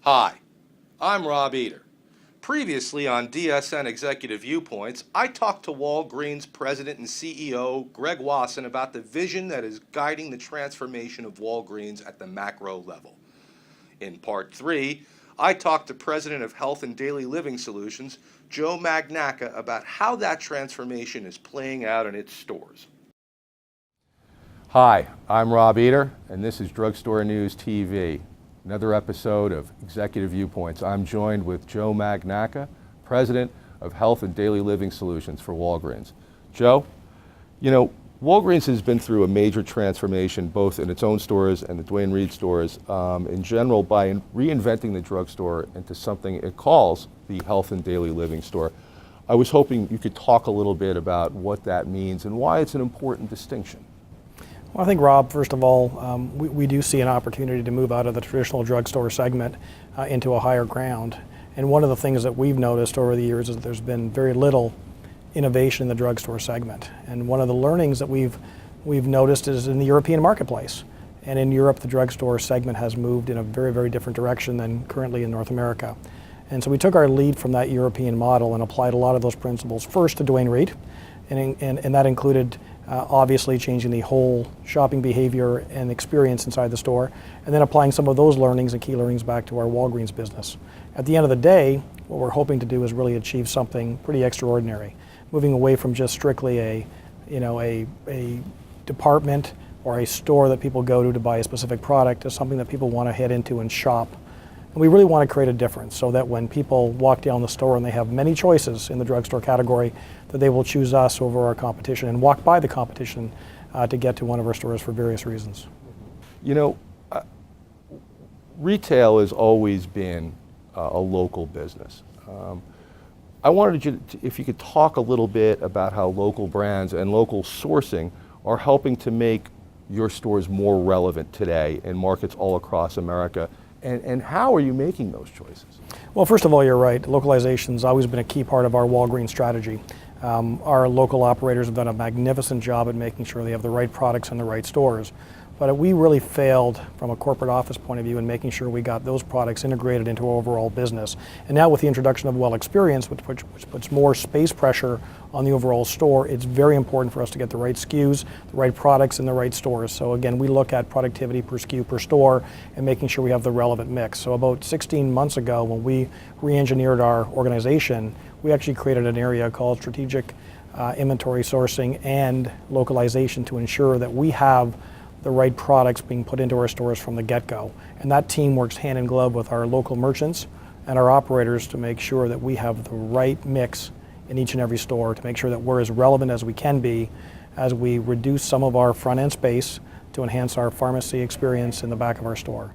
Hi, I'm Rob Eder. Previously on DSN Executive Viewpoints, I talked to Walgreens President and CEO Greg Wasson about the vision that is guiding the transformation of Walgreens at the macro level. In Part 3, I talked to President of Health and Daily Living Solutions, Joe Magnacca, about how that transformation is playing out in its stores. Hi, I'm Rob Eder, and this is Drugstore News TV. Another episode of Executive Viewpoints. I'm joined with Joe Magnacca, President of Health and Daily Living Solutions for Walgreens. Joe, Walgreens has been through a major transformation both in its own stores and the Duane Reade stores in general by reinventing the drugstore into something it calls the Health and Daily Living store. I was hoping you could talk a little bit about what that means and why it's an important distinction. Well, I think, Rob, first of all, we do see an opportunity to move out of the traditional drugstore segment into a higher ground. And one of the things that we've noticed over the years is that there's been very little innovation in the drugstore segment. And one of the learnings that we've noticed is in the European marketplace. And in Europe, the drugstore segment has moved in a very, very different direction than currently in North America. And so we took our lead from that European model and applied a lot of those principles first to Duane Reade. And that included obviously changing the whole shopping behavior and experience inside the store, and then applying some of those learnings and key learnings back to our Walgreens business. At the end of the day, what we're hoping to do is really achieve something pretty extraordinary, moving away from just strictly a department or a store that people go to buy a specific product to something that people want to head into and shop. And we really want to create a difference so that when people walk down the store and they have many choices in the drugstore category, that they will choose us over our competition and walk by the competition to get to one of our stores for various reasons. Retail has always been a local business. I wanted you to, if you could talk a little bit about how local brands and local sourcing are helping to make your stores more relevant today in markets all across America. And how are you making those choices? Well, first of all, you're right. Localization has always been a key part of our Walgreens strategy. Our local operators have done a magnificent job at making sure they have the right products in the right stores. But we really failed from a corporate office point of view in making sure we got those products integrated into our overall business. And now with the introduction of Well Experience, which puts more space pressure on the overall store, it's very important for us to get the right SKUs, the right products in the right stores. So again, we look at productivity per SKU per store and making sure we have the relevant mix. So about 16 months ago, when we re-engineered our organization, we actually created an area called strategic inventory sourcing and localization to ensure that we have the right products being put into our stores from the get-go. And that team works hand in glove with our local merchants and our operators to make sure that we have the right mix in each and every store to make sure that we're as relevant as we can be as we reduce some of our front-end space to enhance our pharmacy experience in the back of our store.